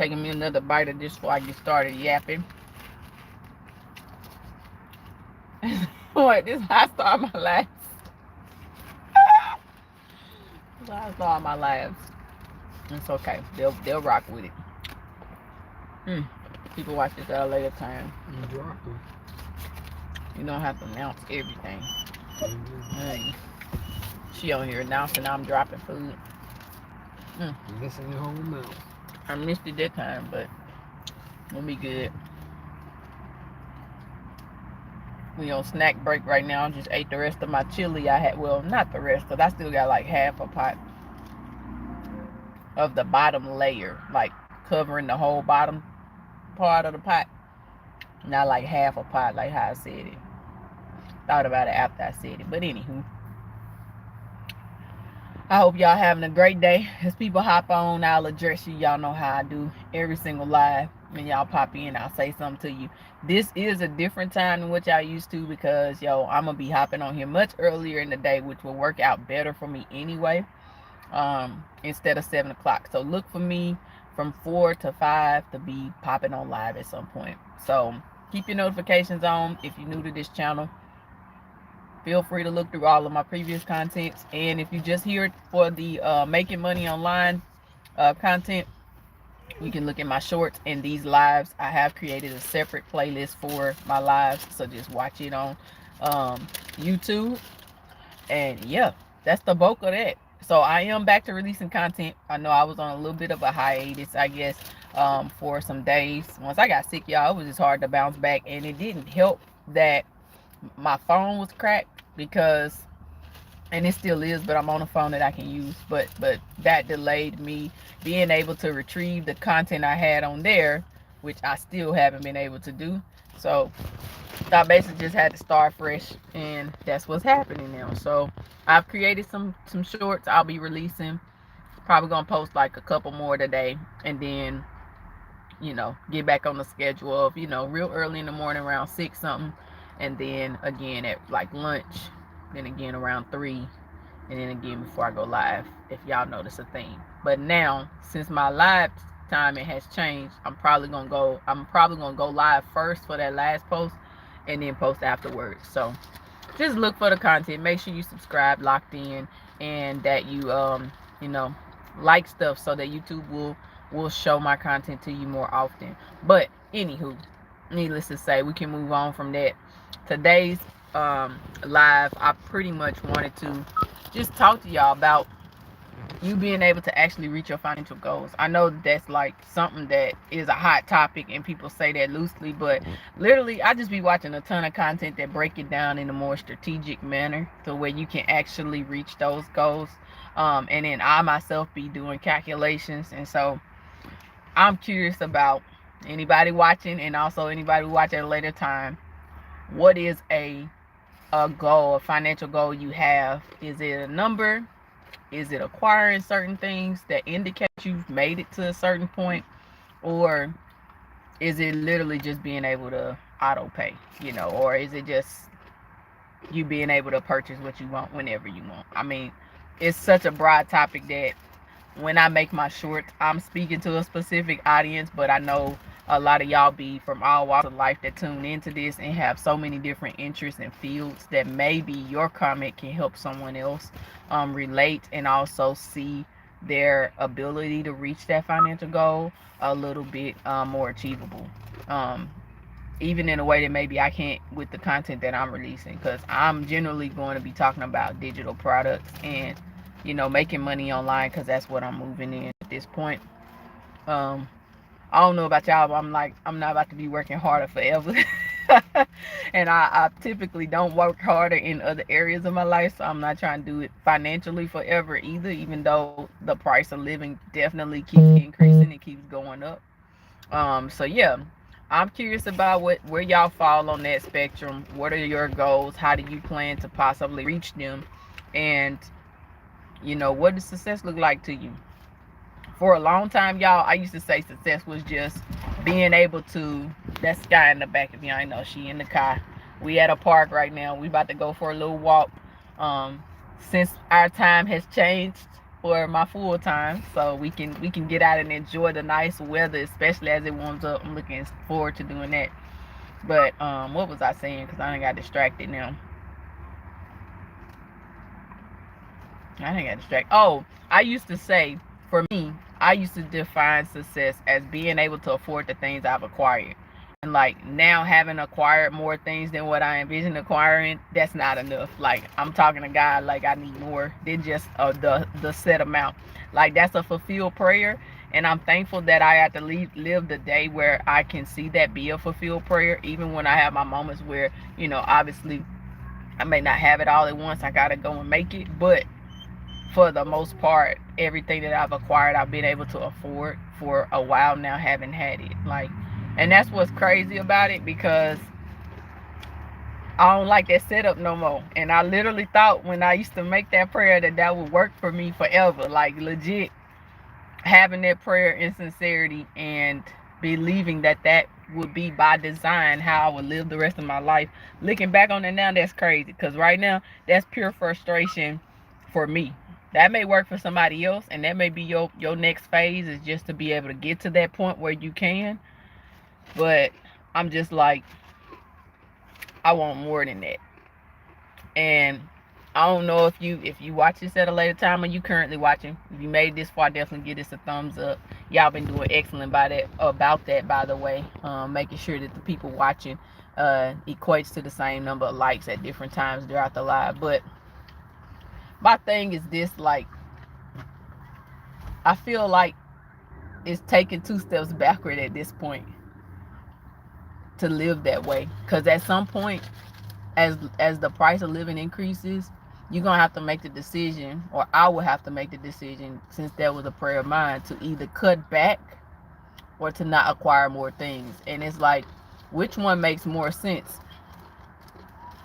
Taking me another bite of this before I get started yapping. What? This hot star my life. This hot star my life. It's okay. They'll rock with it. People watch this at a later time. Exactly. You don't have to announce everything. Mm-hmm. She on here announcing I'm dropping food. Missing your whole mouth. I missed it that time, but we'll be good. We on snack break right now. Just ate the rest of my chili I had. Well, not the rest, because I still got like half a pot of the bottom layer, like covering the whole bottom part of the pot. Not like half a pot, like how I said it. Thought about it after I said it. But anywho, I hope y'all having a great day. As people hop on, I'll address you. Y'all know how I do every single live. When y'all pop in, I'll say something to you. This is a different time than what y'all used to, because I'm gonna be hopping on here much earlier in the day, which will work out better for me anyway. Instead of 7 o'clock. So look for me from 4 to 5 to be popping on live at some point. So keep your notifications on. If you're new to this channel, feel free to look through all of my previous contents. And if you just here for the making money online content, you can look at my shorts and these lives. I have created a separate playlist for my lives, so just watch it on YouTube. And yeah, that's the bulk of that. So I am back to releasing content. I know I was on a little bit of a hiatus, I guess, for some days. Once I got sick, y'all, it was just hard to bounce back. And it didn't help that my phone was cracked, because, and it still is, but I'm on a phone that I can use. But that delayed me being able to retrieve the content I had on there, which I still haven't been able to do. So I basically just had to start fresh, and that's what's happening now. So I've created some shorts I'll be releasing. Probably gonna post like a couple more today, and then get back on the schedule of real early in the morning around 6 something, and then again at like lunch, then again around 3, and then again before I go live, if y'all notice a theme. But now, since my live timing has changed, I'm probably gonna go live first for that last post, and then post afterwards. So just look for the content. Make sure you subscribe, locked in, and that you like stuff, so that YouTube will show my content to you more often. But anywho, needless to say, we can move on from that. Today's live, I pretty much wanted to just talk to y'all about you being able to actually reach your financial goals. I know that's like something that is a hot topic, and people say that loosely, but literally I just be watching a ton of content that break it down in a more strategic manner to where you can actually reach those goals. And then I myself be doing calculations, and so I'm curious about anybody watching, and also anybody who watch at a later time, what is a goal, a financial goal you have? Is it a number? Is it acquiring certain things that indicate you've made it to a certain point? Or is it literally just being able to auto pay, or is it just you being able to purchase what you want whenever you want? I mean, it's such a broad topic that when I make my shorts, I'm speaking to a specific audience, but I know a lot of y'all be from all walks of life that tune into this and have so many different interests and fields that maybe your comment can help someone else relate, and also see their ability to reach that financial goal a little bit more achievable. Even in a way that maybe I can't with the content that I'm releasing, because I'm generally going to be talking about digital products and making money online, because that's what I'm moving in at this point. I don't know about y'all, but I'm not about to be working harder forever. And I typically don't work harder in other areas of my life, so I'm not trying to do it financially forever either, even though the price of living definitely keeps increasing, it keeps going up. So yeah, I'm curious about where y'all fall on that spectrum. What are your goals? How do you plan to possibly reach them? And what does success look like to you? For a long time, y'all, I used to say success was just being able to, that's Sky in the back, if y'all know, she in the car. We at a park right now. We about to go for a little walk. Since our time has changed, for my full time, so we can get out and enjoy the nice weather, especially as it warms up. I'm looking forward to doing that. But what was I saying? Because I done got distracted now. I didn't get distracted. Oh, I used to say, for me, I used to define success as being able to afford the things I've acquired. And like now having acquired more things than what I envisioned acquiring, that's not enough. Like I'm talking to God, like I need more than just the set amount. Like that's a fulfilled prayer. And I'm thankful that I had to live the day where I can see that be a fulfilled prayer, even when I have my moments where, obviously I may not have it all at once. I gotta go and make it. But for the most part, everything that I've acquired, I've been able to afford for a while now, haven't had it. Like, and that's what's crazy about it, because I don't like that setup no more. And I literally thought when I used to make that prayer that would work for me forever. Like, legit, having that prayer in sincerity and believing that would be by design how I would live the rest of my life. Looking back on it now, that's crazy, because right now that's pure frustration for me. That may work for somebody else, and that may be your next phase, is just to be able to get to that point where you can. But I'm just like, I want more than that. And I don't know if you watch this at a later time or you currently watching. If you made this far, definitely give this a thumbs up. Y'all been doing excellent about that, by the way. Making sure that the people watching equates to the same number of likes at different times throughout the live. But my thing is this, like, I feel like it's taking 2 steps backward at this point to live that way. Because at some point, as the price of living increases, you're gonna have to make the decision, or I will have to make the decision, since that was a prayer of mine, to either cut back or to not acquire more things. And it's like, which one makes more sense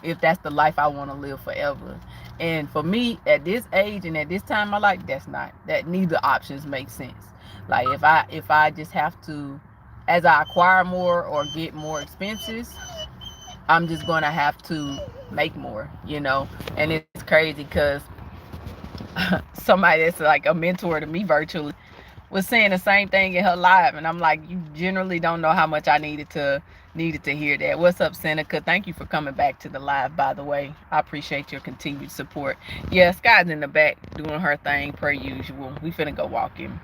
if that's the life I want to live forever? And for me, at this age and at this time in my life, that neither options make sense. Like if I just have to, as I acquire more or get more expenses, I'm just gonna have to make more, And it's crazy because somebody that's like a mentor to me virtually was saying the same thing in her live, and I'm like, you generally don't know how much I needed to hear that. What's up, Seneca? Thank you for coming back to the live, by the way. I appreciate your continued support. Yeah, Sky's in the back doing her thing per usual. We finna go walking.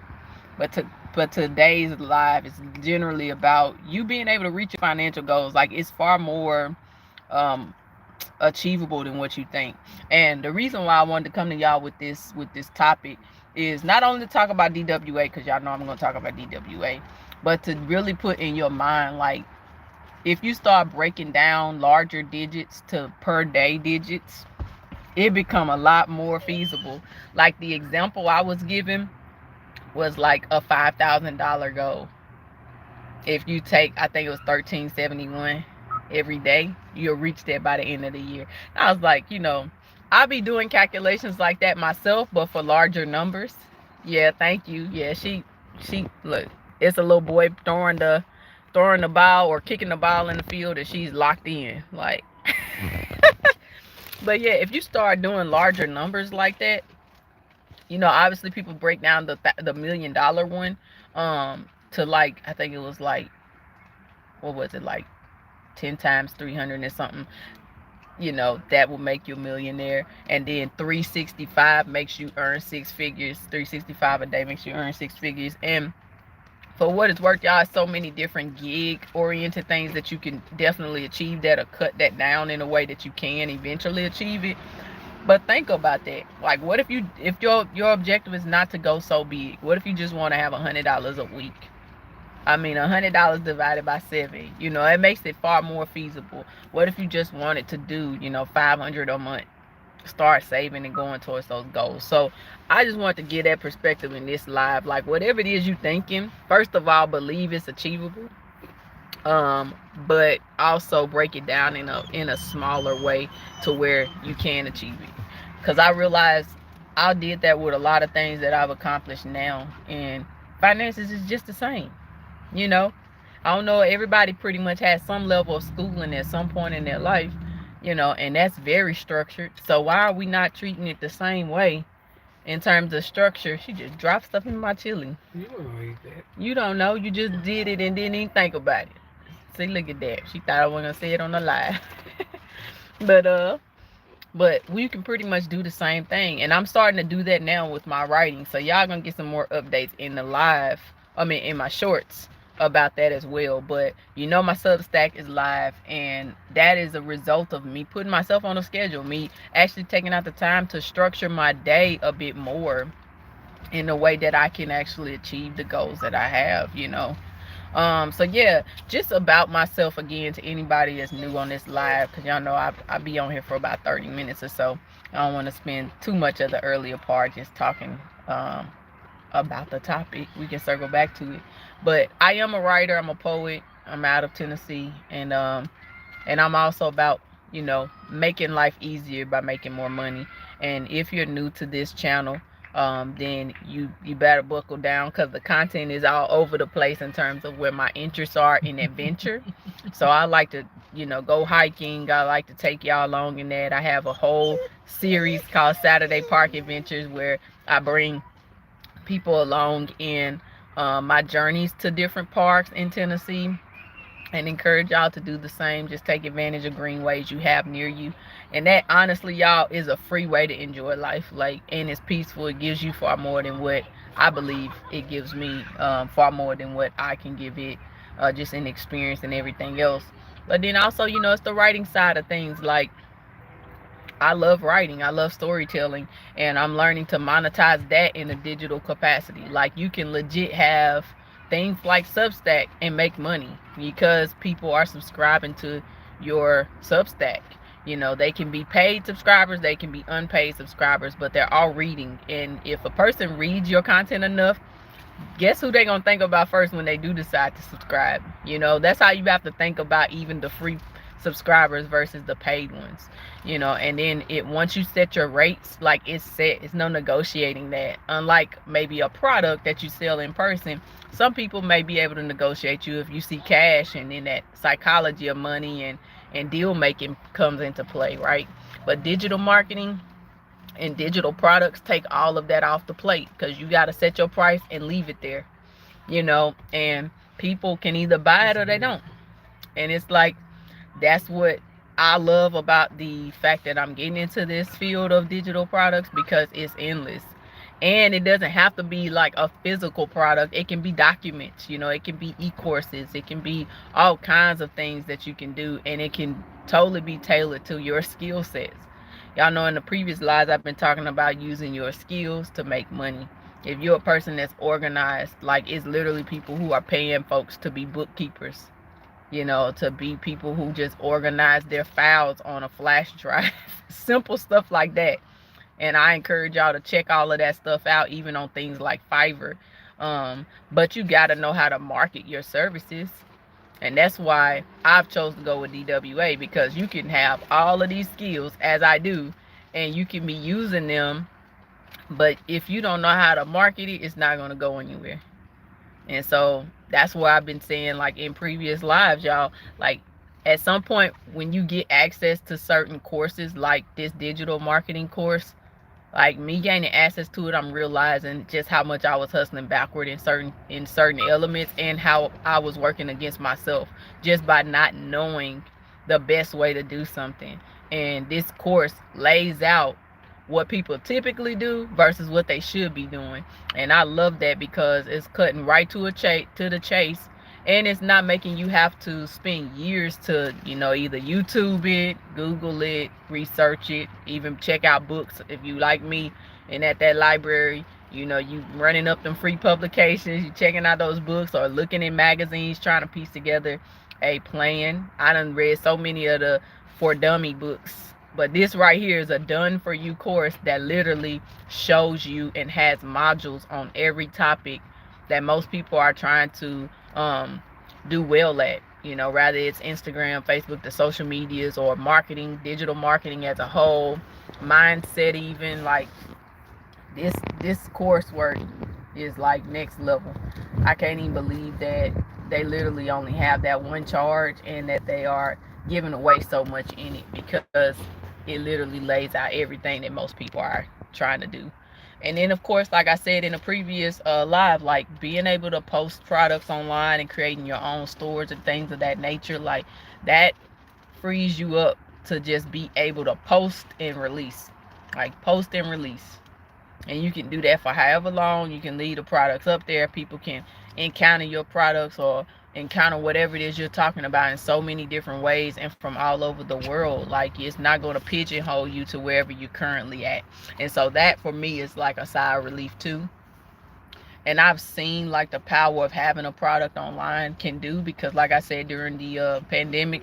But today's live is generally about you being able to reach your financial goals. Like, it's far more achievable than what you think. And the reason why I wanted to come to y'all with this topic is not only to talk about DWA, because y'all know I'm going to talk about DWA, but to really put in your mind, like, if you start breaking down larger digits to per day digits, it become a lot more feasible. Like the example I was given was like a $5,000 goal. If you take, I think it was 1371 every day, you'll reach that by the end of the year. And I was like, I'll be doing calculations like that myself, but for larger numbers. Yeah, thank you. Yeah, she look, it's a little boy throwing the ball or kicking the ball in the field, and she's locked in. Like, but yeah, if you start doing larger numbers like that, obviously people break down the $1 million one to, like, I think it was like, what was it, like 10 times 300 and something, that will make you a millionaire. And then 365 makes you earn 6 figures. 365 a day makes you earn 6 figures. And for what it's worth, y'all, so many different gig oriented things that you can definitely achieve that, or cut that down in a way that you can eventually achieve it. But think about that. Like, what if your objective is not to go so big? What if you just want to have $100 a week? I mean, $100 divided by 7, it makes it far more feasible. What if you just wanted to do, $500 a month? Start saving and going towards those goals. So I just want to get that perspective in this live. Like, whatever it is you're thinking, first of all, believe it's achievable. But also break it down in a smaller way to where you can achieve it. Because I realized I did that with a lot of things that I've accomplished now, and finances is just the same. I don't know, everybody pretty much has some level of schooling at some point in their life, and that's very structured. So why are we not treating it the same way in terms of structure. She just dropped stuff in my chili. You don't eat that. You don't know. You just did it and didn't even think about it. See, look at that. She thought I wasn't gonna say it on the live. But we can pretty much do the same thing, and I'm starting to do that now with my writing. So y'all gonna get some more updates in the live. I mean, in my shorts about that as well. But you know, my Substack is live, and that is a result of me putting myself on a schedule, me actually taking out the time to structure my day a bit more in a way that I can actually achieve the goals that I have, you know. So yeah, just about myself again to anybody that's new on this live, because y'all know I be on here for about 30 minutes or so. I don't want to spend too much of the earlier part just talking about the topic. We can circle back to it. But I am a writer, I'm a poet, I'm out of Tennessee, and I'm also about, you know, making life easier by making more money. And if you're new to this channel, then you better buckle down, because the content is all over the place in terms of where my interests are in adventure. So I like to, you know, go hiking. I like to take y'all along in that. I have a whole series called Saturday Park Adventures, where I bring people along in my journeys to different parks in Tennessee, and encourage y'all to do the same. Just take advantage of greenways you have near you, and that, honestly, y'all, is a free way to enjoy life. Like, and it's peaceful. It gives you far more than what I believe it gives me, far more than what I can give it, just in experience and everything else. But then also, you know, it's the writing side of things. Like, I love writing, I love storytelling, and I'm learning to monetize that in a digital capacity. Like, you can legit have things like Substack and make money because people are subscribing to your Substack. You know, they can be paid subscribers, they can be unpaid subscribers, but they're all reading. And if a person reads your content enough, guess who they gonna think about first when they do decide to subscribe? You know, that's how you have to think about even the free subscribers versus the paid ones. You know, and then once you set your rates, like, it's set, it's no negotiating that. Unlike maybe a product that you sell in person, some people may be able to negotiate you if you see cash, and then that psychology of money and deal making comes into play, right? But digital marketing and digital products take all of that off the plate, because you got to set your price and leave it there, you know, and people can either buy it or they don't. And it's like, that's what I love about the fact that I'm getting into this field of digital products, because it's endless. And it doesn't have to be like a physical product. It can be documents, you know, it can be e-courses, it can be all kinds of things that you can do, and it can totally be tailored to your skill sets. Y'all know in the previous lives I've been talking about using your skills to make money. If you're a person that's organized, like, it's literally people who are paying folks to be bookkeepers, you know, to be people who just organize their files on a flash drive. Simple stuff like that. And I encourage y'all to check all of that stuff out, even on things like Fiverr. But you got to know how to market your services. And that's why I've chosen to go with DWA, because you can have all of these skills, as I do, and you can be using them. But if you don't know how to market it, it's not going to go anywhere. And so that's why I've been saying, like, in previous lives, y'all, like, at some point when you get access to certain courses, like this digital marketing course, like me gaining access to it, I'm realizing just how much I was hustling backward in certain elements, and how I was working against myself just by not knowing the best way to do something. And this course lays out what people typically do versus what they should be doing. And I love that, because it's cutting right to the chase, and it's not making you have to spend years to, you know, either YouTube it, Google it, research it, even check out books if you like me. And at that library, you know, you running up them free publications, you checking out those books, or looking in magazines trying to piece together a plan. I done read so many of the For Dummy books, but this right here is a done for you course that literally shows you and has modules on every topic that most people are trying to do well at. You know, rather it's Instagram, Facebook, the social medias, or marketing, digital marketing as a whole, mindset, even. Like, this coursework is like next level. I can't even believe that they literally only have that one charge, and that they are giving away so much in it, because it literally lays out everything that most people are trying to do. And then of course, like I said in a previous live, like being able to post products online and creating your own stores and things of that nature, like that frees you up to just be able to post and release. Like post and release. And you can do that for however long. You can leave the products up there. People can encounter your products or encounter whatever it is you're talking about in so many different ways and from all over the world. Like it's not going to pigeonhole you to wherever you're currently at. And so that for me is like a sigh of relief too. And I've seen like the power of having a product online can do, because like I said, during the pandemic,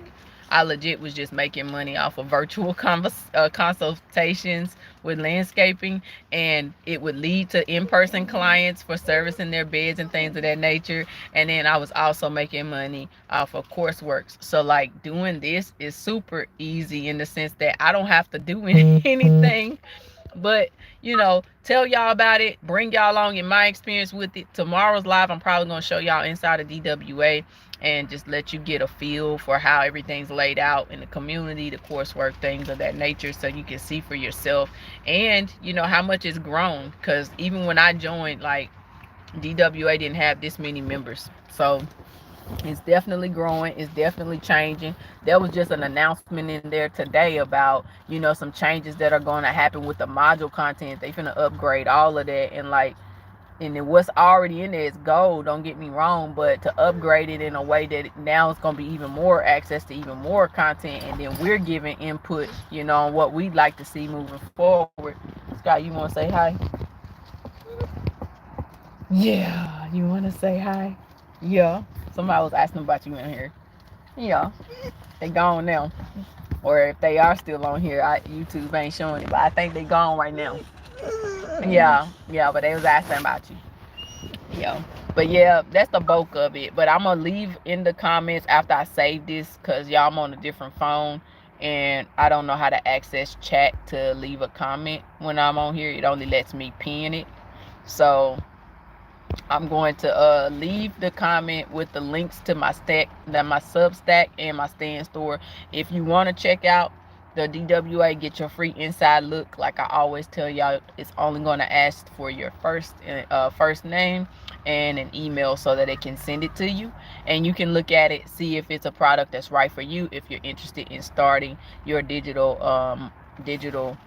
I legit was just making money off of virtual consultations with landscaping, and it would lead to in-person clients for servicing their beds and things of that nature. And then I was also making money off of courseworks. So like doing this is super easy in the sense that I don't have to do anything but tell y'all about it, bring y'all along in my experience with it. Tomorrow's live, I'm probably going to show y'all inside of DWA and just let you get a feel for how everything's laid out in the community, the coursework, things of that nature, so you can see for yourself. And how much it's grown, because even when I joined, like, DWA didn't have this many members. So it's definitely growing. It's definitely changing. There was just an announcement in there today about, some changes that are going to happen with the module content. They finna upgrade all of that. And like, and then what's already in there is gold, don't get me wrong, but to upgrade it in a way that now it's going to be even more access to even more content. And then we're giving input, on what we'd like to see moving forward. Scott, you want to say hi? Yeah, you want to say hi? Yeah. Somebody was asking about you in here. Yeah, they gone now. Or if they are still on here, YouTube ain't showing it, but I think they gone right now. Yeah, but they was asking about you. Yeah, but yeah, that's the bulk of it. But I'm gonna leave in the comments after I save this, because y'all, I'm on a different phone and I don't know how to access chat to leave a comment when I'm on here. It only lets me pin it. So I'm going to leave the comment with the links to my Substack and my Stand store. If you want to check out the DWA, get your free inside look. Like I always tell y'all, it's only going to ask for your first name and an email so that it can send it to you, and you can look at it, see if it's a product that's right for you, if you're interested in starting your digital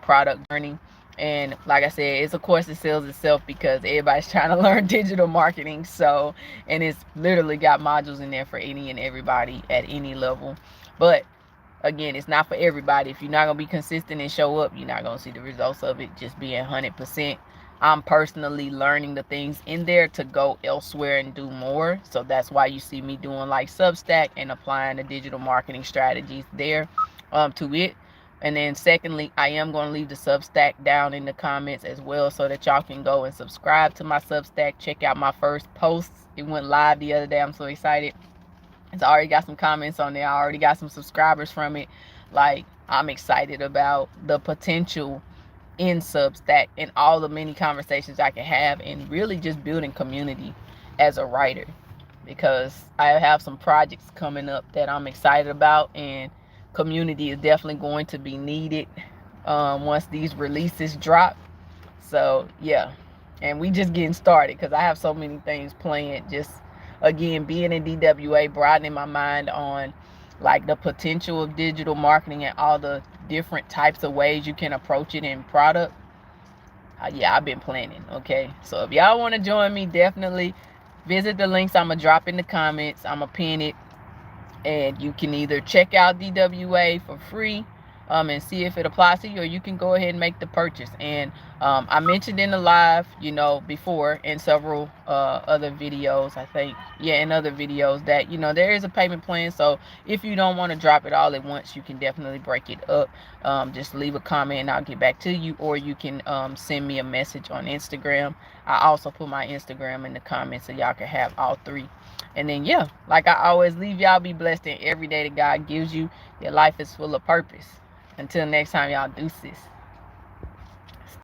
product journey. And like I said, it's, of course, it sells itself because everybody's trying to learn digital marketing. So, and it's literally got modules in there for any and everybody at any level. But again, it's not for everybody. If you're not going to be consistent and show up, you're not going to see the results of it just being 100%. I'm personally learning the things in there to go elsewhere and do more. So that's why you see me doing like Substack and applying the digital marketing strategies there to it. And then secondly, I am going to leave the Substack down in the comments as well, so that y'all can go and subscribe to my Substack. Check out my first post. It went live the other day. I'm so excited. It's already got some comments on there. I already got some subscribers from it. Like, I'm excited about the potential in Substack and all the many conversations I can have, and really just building community as a writer, because I have some projects coming up that I'm excited about, and community is definitely going to be needed once these releases drop. So yeah, and we just getting started, because I have so many things planned. Just again, being in DWA, broadening my mind on like the potential of digital marketing and all the different types of ways you can approach it in product. Yeah, I've been planning. Okay, so if y'all want to join me, definitely visit the links I'm gonna drop in the comments. I'm gonna pin it, and you can either check out DWA for free and see if it applies to you, or you can go ahead and make the purchase. And I mentioned in the live, before, in several other videos, I think, in other videos, that there is a payment plan. So if you don't want to drop it all at once, you can definitely break it up. Just leave a comment and I'll get back to you, or you can send me a message on Instagram. I also put my Instagram in the comments, so y'all can have all three. And then, yeah, like I always leave y'all, be blessed in every day that God gives you. Your life is full of purpose. Until next time, y'all, deuces.